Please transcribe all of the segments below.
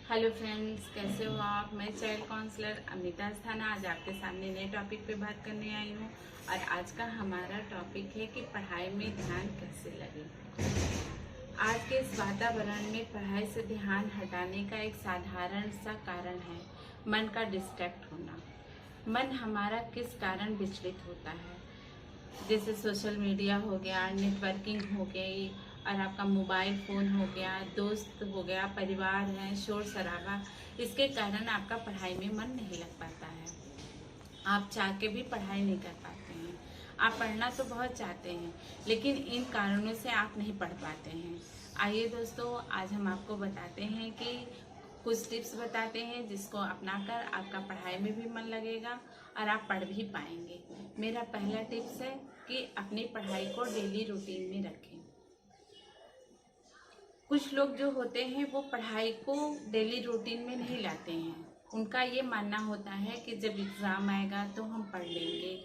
Hello friends, कैसे हो आप। मैं चाइल्ड काउंसलर अमिता अस्थाना आज आपके सामने नए टॉपिक पे बात करने आई हूँ। और आज का हमारा टॉपिक है कि पढ़ाई में ध्यान कैसे लगे। आज के इस वातावरण में पढ़ाई से ध्यान हटाने का एक साधारण सा कारण है मन का डिस्ट्रैक्ट होना। मन हमारा किस कारण विचलित होता है, जैसे सोशल मीडिया हो गया, नेटवर्किंग हो गई, और आपका मोबाइल फ़ोन हो गया, दोस्त हो गया, परिवार है, शोर शराबा। इसके कारण आपका पढ़ाई में मन नहीं लग पाता है। आप चाह के भी पढ़ाई नहीं कर पाते हैं। आप पढ़ना तो बहुत चाहते हैं, लेकिन इन कारणों से आप नहीं पढ़ पाते हैं। आइए दोस्तों, आज हम आपको बताते हैं कि कुछ टिप्स बताते हैं जिसको अपनाकर आपका पढ़ाई में भी मन लगेगा और आप पढ़ भी पाएंगे। मेरा पहला टिप्स है कि अपनी पढ़ाई को डेली रूटीन में रखें। कुछ लोग जो होते हैं वो पढ़ाई को डेली रूटीन में नहीं लाते हैं। उनका ये मानना होता है कि जब एग्ज़ाम आएगा तो हम पढ़ लेंगे,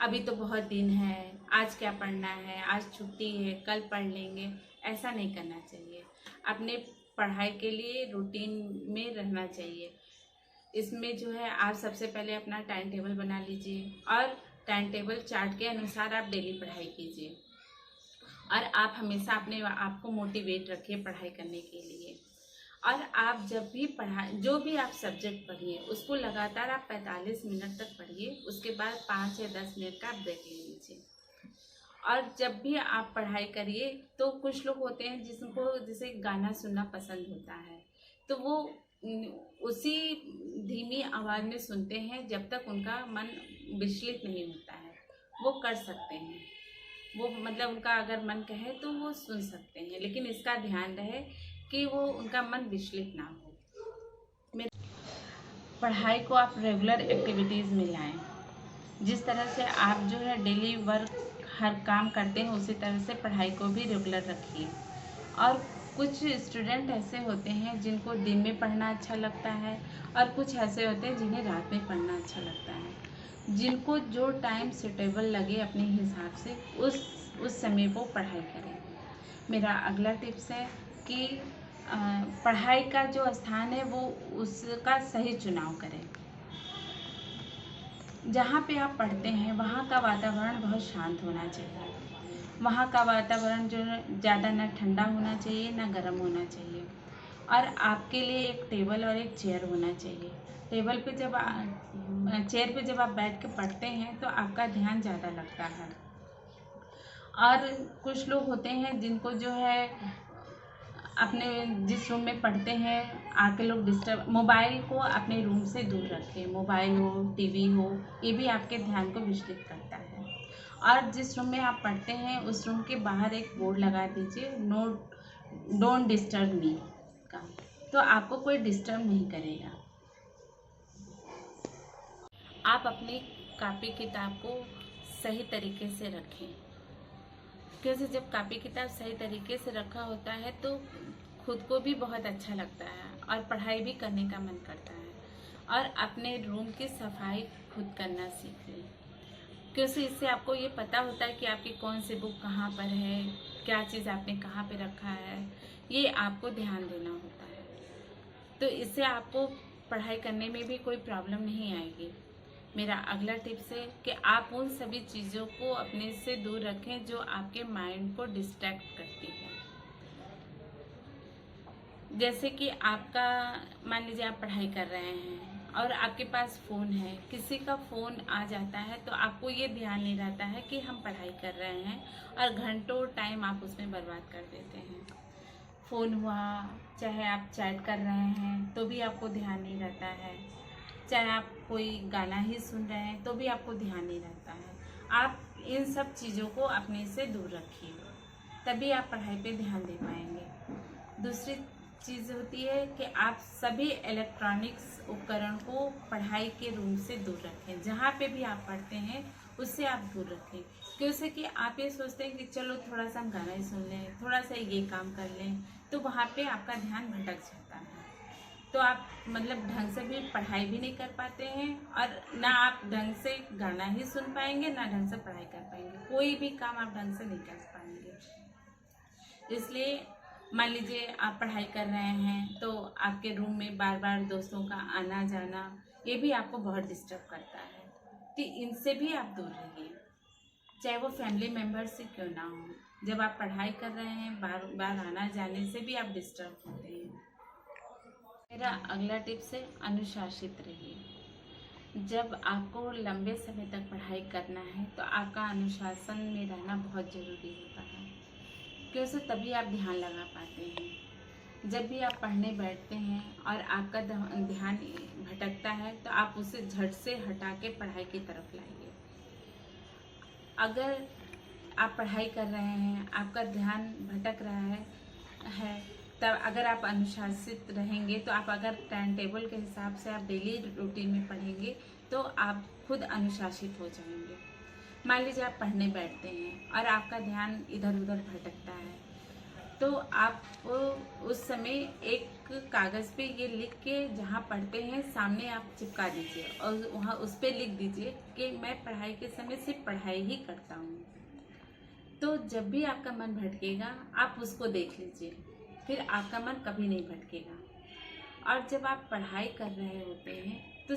अभी तो बहुत दिन है, आज क्या पढ़ना है, आज छुट्टी है, कल पढ़ लेंगे। ऐसा नहीं करना चाहिए। अपने पढ़ाई के लिए रूटीन में रहना चाहिए। इसमें जो है आप सबसे पहले अपना टाइम टेबल बना लीजिए और टाइम टेबल चार्ट के अनुसार आप डेली पढ़ाई कीजिए। और आप हमेशा अपने आप को मोटिवेट रखिए पढ़ाई करने के लिए। और आप जब भी जो भी आप सब्जेक्ट पढ़िए उसको लगातार आप 45 मिनट तक पढ़िए। उसके बाद 5 या 10 मिनट का ब्रेक ले लीजिए। और जब भी आप पढ़ाई करिए तो कुछ लोग होते हैं जिनको जैसे गाना सुनना पसंद होता है, तो वो उसी धीमी आवाज़ में सुनते हैं जब तक उनका मन विचलित नहीं होता है। वो कर सकते हैं, वो मतलब उनका अगर मन कहे तो वो सुन सकते हैं, लेकिन इसका ध्यान रहे कि वो उनका मन विचलित ना हो। पढ़ाई को आप रेगुलर एक्टिविटीज़ में लाएं। जिस तरह से आप जो है डेली वर्क हर काम करते हैं उसी तरह से पढ़ाई को भी रेगुलर रखिए। और कुछ स्टूडेंट ऐसे होते हैं जिनको दिन में पढ़ना अच्छा लगता है, और कुछ ऐसे होते हैं जिन्हें रात में पढ़ना अच्छा लगता है। जिनको जो टाइम सुटेबल लगे अपने हिसाब से उस समय वो पढ़ाई करें। मेरा अगला टिप्स है कि पढ़ाई का जो स्थान है वो उसका सही चुनाव करें। जहाँ पे आप पढ़ते हैं वहाँ का वातावरण बहुत शांत होना चाहिए। वहाँ का वातावरण जो ज़्यादा ना ठंडा होना चाहिए ना गर्म होना चाहिए। और आपके लिए एक टेबल और एक चेयर होना चाहिए। टेबल पे जब चेयर पे जब आप बैठ के पढ़ते हैं तो आपका ध्यान ज़्यादा लगता है। और कुछ लोग होते हैं जिनको जो है अपने जिस रूम में पढ़ते हैं आके लोग डिस्टर्ब, मोबाइल को अपने रूम से दूर रखें। मोबाइल हो, टीवी हो, ये भी आपके ध्यान को विचलित करता है। और जिस रूम में आप पढ़ते हैं उस रूम के बाहर एक बोर्ड लगा दीजिए, नो डोंट डिस्टर्ब मी का, तो आपको कोई डिस्टर्ब नहीं करेगा। आप अपनी कॉपी किताब को सही तरीके से रखें, क्योंकि जब कॉपी किताब सही तरीके से रखा होता है तो खुद को भी बहुत अच्छा लगता है और पढ़ाई भी करने का मन करता है। और अपने रूम की सफाई खुद करना सीख लें, क्योंकि इससे आपको ये पता होता है कि आपकी कौन सी बुक कहाँ पर है, क्या चीज़ आपने कहाँ पे रखा है, ये आपको ध्यान देना होता है। तो इससे आपको पढ़ाई करने में भी कोई प्रॉब्लम नहीं आएगी। मेरा अगला टिप्स है कि आप उन सभी चीज़ों को अपने से दूर रखें जो आपके माइंड को डिस्ट्रैक्ट करती है। जैसे कि आपका मान लीजिए आप पढ़ाई कर रहे हैं और आपके पास फ़ोन है, किसी का फ़ोन आ जाता है तो आपको ये ध्यान नहीं रहता है कि हम पढ़ाई कर रहे हैं, और घंटों टाइम आप उसमें बर्बाद कर देते हैं। फ़ोन हुआ, चाहे आप चैट कर रहे हैं तो भी आपको ध्यान नहीं रहता है, चाहे आप कोई गाना ही सुन रहे हैं तो भी आपको ध्यान नहीं रहता है। आप इन सब चीज़ों को अपने से दूर रखिए, तभी आप पढ़ाई पे ध्यान दे पाएंगे। दूसरी चीज़ होती है कि आप सभी इलेक्ट्रॉनिक्स उपकरण को पढ़ाई के रूम से दूर रखें। जहाँ पे भी आप पढ़ते हैं उससे आप दूर रखें, क्योंकि कि आप ये सोचते हैं कि चलो थोड़ा सा गाना ही सुन लें, थोड़ा सा ये काम कर लें, तो वहाँ पे आपका ध्यान भटक जाता है। तो आप मतलब ढंग से भी पढ़ाई भी नहीं कर पाते हैं, और ना आप ढंग से गाना ही सुन पाएंगे, ना ढंग से पढ़ाई कर पाएंगे, कोई भी काम आप ढंग से नहीं कर पाएंगे। इसलिए मान लीजिए आप पढ़ाई कर रहे हैं तो आपके रूम में बार बार दोस्तों का आना जाना, ये भी आपको बहुत डिस्टर्ब करता है। तो इनसे भी आप दूर रहिए, चाहे वो फैमिली मेम्बर से क्यों ना हो। जब आप पढ़ाई कर रहे हैं बार बार आना जाने से भी आप डिस्टर्ब होते हैं। मेरा अगला टिप्स है अनुशासित रहिए। जब आपको लंबे समय तक पढ़ाई करना है तो आपका अनुशासन में रहना बहुत ज़रूरी होता है, क्योंकि तभी आप ध्यान लगा पाते हैं। जब भी आप पढ़ने बैठते हैं और आपका ध्यान भटकता है तो आप उसे झट से हटा के पढ़ाई की तरफ लाइए। अगर आप पढ़ाई कर रहे हैं, आपका ध्यान भटक रहा है तब अगर आप अनुशासित रहेंगे तो आप अगर टाइम टेबल के हिसाब से आप डेली रूटीन में पढ़ेंगे तो आप खुद अनुशासित हो जाएंगे। मान लीजिए आप पढ़ने बैठते हैं और आपका ध्यान इधर उधर भटकता है तो आप उस समय एक कागज़ पे ये लिख के जहाँ पढ़ते हैं सामने आप चिपका दीजिए और वहाँ उस पर लिख दीजिए कि मैं पढ़ाई के समय सिर्फ पढ़ाई ही करता हूँ। तो जब भी आपका मन भटकेगा आप उसको देख लीजिए, फिर आपका मन कभी नहीं भटकेगा। और जब आप पढ़ाई कर रहे होते हैं तो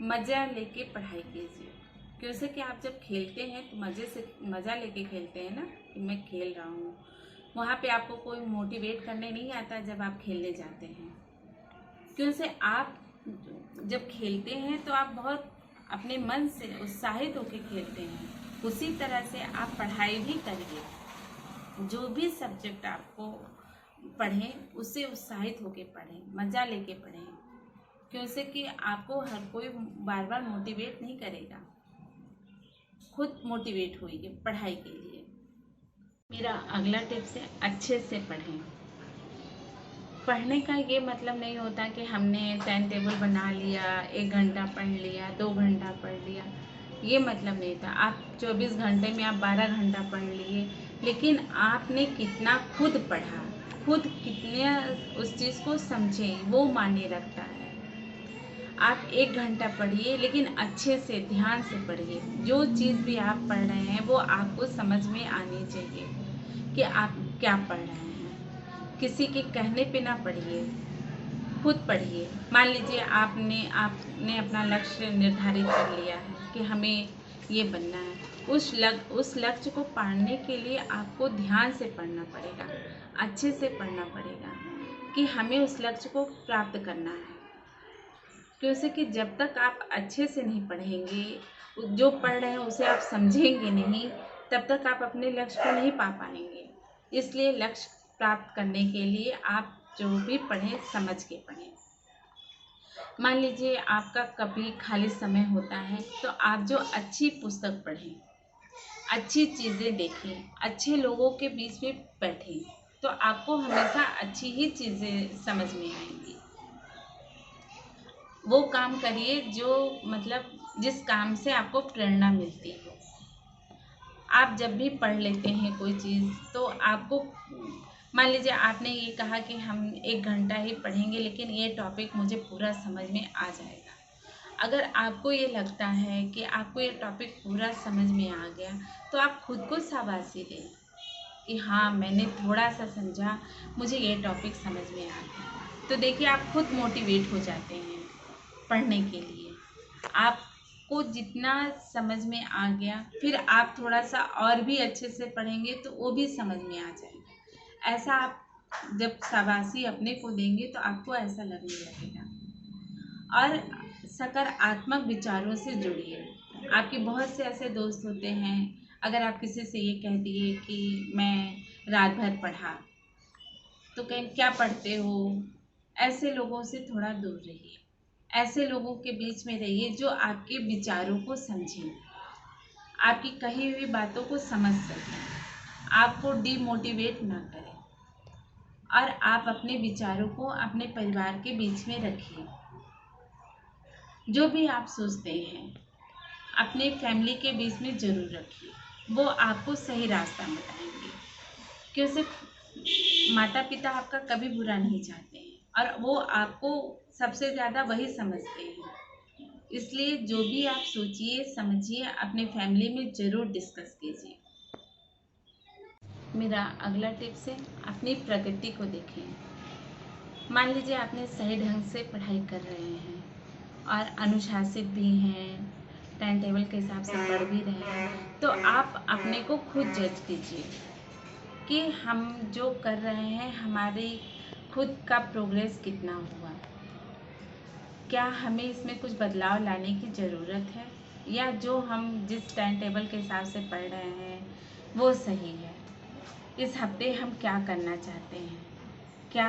मज़ा लेके पढ़ाई कीजिए, क्योंकि कि आप जब खेलते हैं तो मज़ा लेके खेलते हैं ना, कि मैं खेल रहा हूँ। वहाँ पे आपको कोई मोटिवेट करने नहीं आता जब आप खेलने जाते हैं, क्योंकि आप जब खेलते हैं तो आप बहुत अपने मन से उत्साहित होकर खेलते हैं। उसी तरह से आप पढ़ाई भी करिए। जो भी सब्जेक्ट आपको पढ़ें उससे उत्साहित होकर पढ़ें, मज़ा लेके पढ़ें, क्योंकि कि आपको हर कोई बार बार मोटिवेट नहीं करेगा। खुद मोटिवेट होइए पढ़ाई के लिए। मेरा अगला टिप्स है अच्छे से पढ़ें। पढ़ने का ये मतलब नहीं होता कि हमने टाइम टेबल बना लिया, 1 घंटा पढ़ लिया, 2 घंटा पढ़ लिया, ये मतलब नहीं था। आप 24 घंटे में आप 12 घंटा पढ़ लिए, लेकिन आपने कितना खुद पढ़ा, खुद कितने उस चीज़ को समझे, वो मायने रखता है। आप 1 घंटा पढ़िए लेकिन अच्छे से ध्यान से पढ़िए। जो चीज़ भी आप पढ़ रहे हैं वो आपको समझ में आनी चाहिए कि आप क्या पढ़ रहे हैं। किसी के कहने पे ना पढ़िए, खुद पढ़िए। मान लीजिए आपने अपना लक्ष्य निर्धारित कर लिया है कि हमें ये बनना है। उस लक्ष्य को पाने के लिए आपको ध्यान से पढ़ना पड़ेगा, अच्छे से पढ़ना पड़ेगा कि हमें उस लक्ष्य को प्राप्त करना है। क्योंकि कि जब तक आप अच्छे से नहीं पढ़ेंगे, जो पढ़ रहे हैं उसे आप समझेंगे नहीं, तब तक आप अपने लक्ष्य को नहीं पा पाएंगे। इसलिए लक्ष्य प्राप्त करने के लिए आप जो भी पढ़ें समझ के पढ़ें। मान लीजिए आपका कभी खाली समय होता है तो आप जो अच्छी पुस्तक पढ़ें, अच्छी चीज़ें देखें, अच्छे लोगों के बीच में बैठें, तो आपको हमेशा अच्छी ही चीज़ें समझ में आएंगी। वो काम करिए जो मतलब जिस काम से आपको प्रेरणा मिलती हो। आप जब भी पढ़ लेते हैं कोई चीज़ तो आपको, मान लीजिए आपने ये कहा कि हम 1 घंटा ही पढ़ेंगे लेकिन ये टॉपिक मुझे पूरा समझ में आ जाएगा। अगर आपको ये लगता है कि आपको ये टॉपिक पूरा समझ में आ गया तो आप खुद को शाबाशी दें कि हाँ मैंने थोड़ा सा समझा, मुझे ये टॉपिक समझ में आ गया। तो देखिए आप खुद मोटिवेट हो जाते हैं पढ़ने के लिए। आपको जितना समझ में आ गया फिर आप थोड़ा सा और भी अच्छे से पढ़ेंगे तो वो भी समझ में आ जाएगा। ऐसा आप जब शाबाशी अपने को देंगे तो आपको ऐसा लगने लगेगा। और सकारात्मक विचारों से जुड़िए। आपके बहुत से ऐसे दोस्त होते हैं, अगर आप किसी से ये कह दिए कि मैं रात भर पढ़ा तो कहीं क्या पढ़ते हो, ऐसे लोगों से थोड़ा दूर रहिए। ऐसे लोगों के बीच में रहिए जो आपके विचारों को समझें, आपकी कही हुई बातों को समझ सकें, आपको डिमोटिवेट ना करें। और आप अपने विचारों को अपने परिवार के बीच में रखिए। जो भी आप सोचते हैं अपने फैमिली के बीच में ज़रूर रखिए, वो आपको सही रास्ता बताएंगे। क्योंकि माता पिता आपका कभी बुरा नहीं चाहते हैं और वो आपको सबसे ज़्यादा वही समझते हैं। इसलिए जो भी आप सोचिए समझिए अपने फैमिली में ज़रूर डिस्कस कीजिए। मेरा अगला टिप्स है, अपनी प्रगति को देखें। मान लीजिए आपने सही ढंग से पढ़ाई कर रहे हैं और अनुशासित भी हैं, टाइम टेबल के हिसाब से पढ़ भी रहे हैं, तो आप अपने को खुद जज कीजिए कि हम जो कर रहे हैं हमारी खुद का प्रोग्रेस कितना हुआ, क्या हमें इसमें कुछ बदलाव लाने की ज़रूरत है, या जो हम जिस टाइम टेबल के हिसाब से पढ़ रहे हैं वो सही है। इस हफ्ते हम क्या करना चाहते हैं, क्या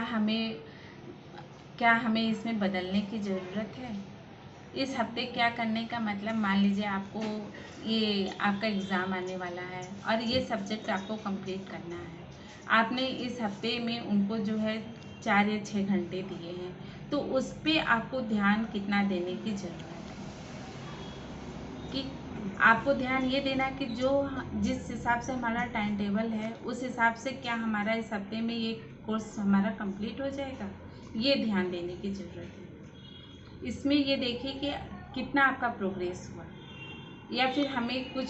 हमें इसमें बदलने की ज़रूरत है। इस हफ्ते क्या करने का मतलब, मान लीजिए आपको ये आपका एग्ज़ाम आने वाला है और ये सब्जेक्ट आपको कंप्लीट करना है। आपने इस हफ्ते में उनको जो है 4 या 6 घंटे दिए हैं, तो उस पे आपको ध्यान कितना देने की ज़रूरत है। कि आपको ध्यान ये देना कि जो जिस हिसाब से हमारा टाइम टेबल है उस हिसाब से क्या हमारा इस हफ्ते में ये कोर्स हमारा कंप्लीट हो जाएगा, ये ध्यान देने की ज़रूरत है। इसमें ये देखिए कि कितना आपका प्रोग्रेस हुआ, या फिर हमें कुछ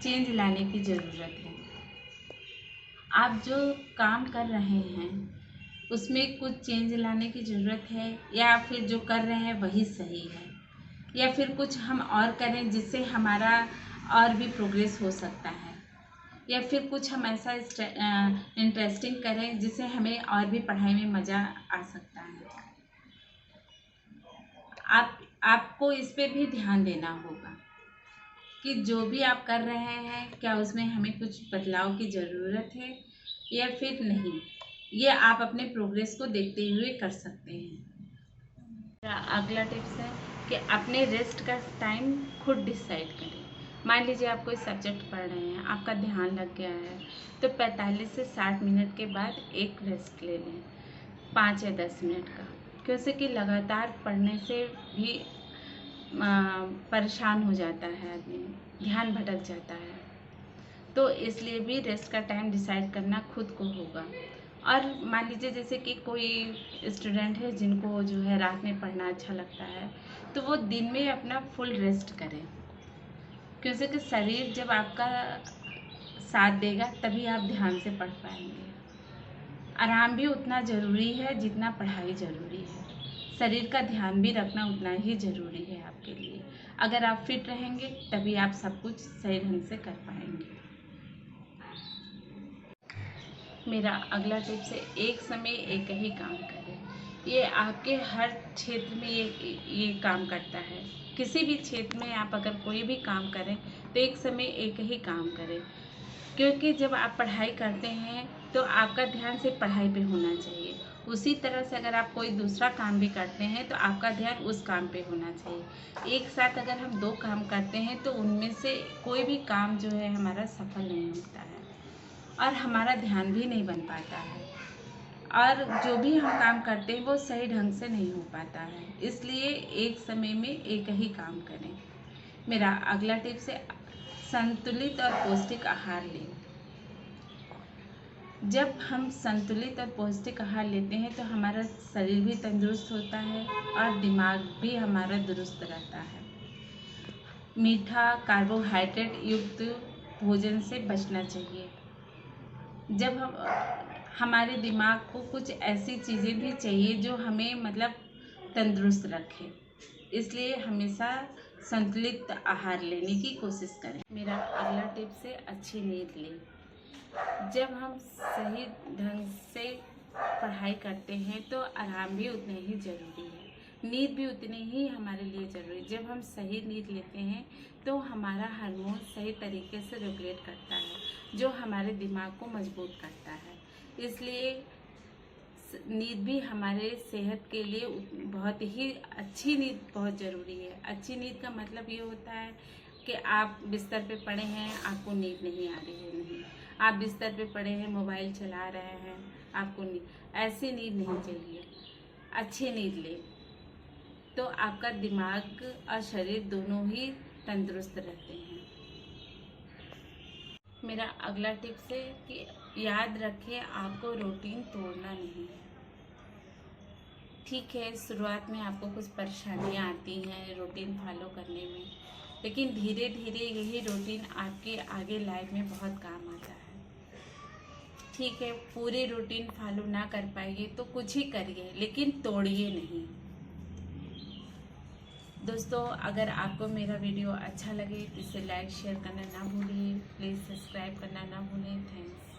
चेंज लाने की ज़रूरत है। आप जो काम कर रहे हैं उसमें कुछ चेंज लाने की ज़रूरत है, या फिर जो कर रहे हैं वही सही है, या फिर कुछ हम और करें जिससे हमारा और भी प्रोग्रेस हो सकता है, या फिर कुछ हम ऐसा इंटरेस्टिंग करें जिससे हमें और भी पढ़ाई में मज़ा आ सकता है। आपको इस पे भी ध्यान देना होगा कि जो भी आप कर रहे हैं क्या उसमें हमें कुछ बदलाव की ज़रूरत है या फिर नहीं। ये आप अपने प्रोग्रेस को देखते हुए कर सकते हैं। अगला टिप्स है कि अपने रेस्ट का टाइम खुद डिसाइड करें। मान लीजिए आप कोई सब्जेक्ट पढ़ रहे हैं, आपका ध्यान लग गया है, तो 45 से 60 मिनट के बाद एक रेस्ट ले लें, 5 या 10 मिनट का। क्योंकि कि लगातार पढ़ने से भी परेशान हो जाता है आदमी, ध्यान भटक जाता है। तो इसलिए भी रेस्ट का टाइम डिसाइड करना खुद को होगा। और मान लीजिए जैसे कि कोई स्टूडेंट है जिनको जो है रात में पढ़ना अच्छा लगता है, तो वो दिन में अपना फुल रेस्ट करें, क्योंकि कि शरीर जब आपका साथ देगा तभी आप ध्यान से पढ़ पाएंगे। आराम भी उतना ज़रूरी है जितना पढ़ाई ज़रूरी है। शरीर का ध्यान भी रखना उतना ही ज़रूरी है आपके लिए। अगर आप फिट रहेंगे तभी आप सब कुछ सही ढंग से कर पाएंगे। मेरा अगला टिप्स है, एक समय एक ही काम करें। ये आपके हर क्षेत्र में ये काम करता है। किसी भी क्षेत्र में आप अगर कोई भी काम करें तो एक समय एक ही काम करें, क्योंकि जब आप पढ़ाई करते हैं तो आपका ध्यान सिर्फ पढ़ाई पे होना चाहिए। उसी तरह से अगर आप कोई दूसरा काम भी करते हैं तो आपका ध्यान उस काम पे होना चाहिए। एक साथ अगर हम 2 काम करते हैं तो उनमें से कोई भी काम जो है हमारा सफल नहीं होता है और हमारा ध्यान भी नहीं बन पाता है, और जो भी हम काम करते हैं वो सही ढंग से नहीं हो पाता है। इसलिए एक समय में एक ही काम करें। मेरा अगला टिप्स है, संतुलित और पौष्टिक आहार लें। जब हम संतुलित और पौष्टिक आहार लेते हैं तो हमारा शरीर भी तंदुरुस्त होता है और दिमाग भी हमारा दुरुस्त रहता है। मीठा कार्बोहाइड्रेट युक्त भोजन से बचना चाहिए। जब हमारे दिमाग को कुछ ऐसी चीज़ें भी चाहिए जो हमें मतलब तंदुरुस्त रखे, इसलिए हमेशा संतुलित आहार लेने की कोशिश करें। मेरा अगला टिप्स है, अच्छी नींद लें। जब हम सही ढंग से पढ़ाई करते हैं तो आराम भी उतना ही ज़रूरी है, नींद भी उतनी ही हमारे लिए ज़रूरी है। जब हम सही नींद लेते हैं तो हमारा हार्मोन सही तरीके से रेगुलेट करता है, जो हमारे दिमाग को मजबूत करता है। इसलिए नींद भी हमारे सेहत के लिए बहुत ही अच्छी नींद बहुत ज़रूरी है। अच्छी नींद का मतलब ये होता है कि आप बिस्तर पे पड़े हैं, आपको नींद नहीं आ रही है, नहीं। आप बिस्तर पे पड़े हैं, मोबाइल चला रहे हैं, आपको नींद, ऐसी नींद नहीं चाहिए। अच्छी नींद ले तो आपका दिमाग और शरीर दोनों ही तंदुरुस्त रहते हैं। मेरा अगला टिप्स है कि याद रखें, आपको रूटीन तोड़ना नहीं है। ठीक है, शुरुआत में आपको कुछ परेशानियाँ आती हैं रूटीन फॉलो करने में, लेकिन धीरे धीरे यही रूटीन आपके आगे लाइफ में बहुत काम आता है। ठीक है, पूरी रूटीन फॉलो ना कर पाइए तो कुछ ही करिए, लेकिन तोड़िए नहीं। दोस्तों, अगर आपको मेरा वीडियो अच्छा लगे तो इसे लाइक शेयर करना ना भूलिए, प्लीज़ सब्सक्राइब करना ना भूलें। थैंक्स।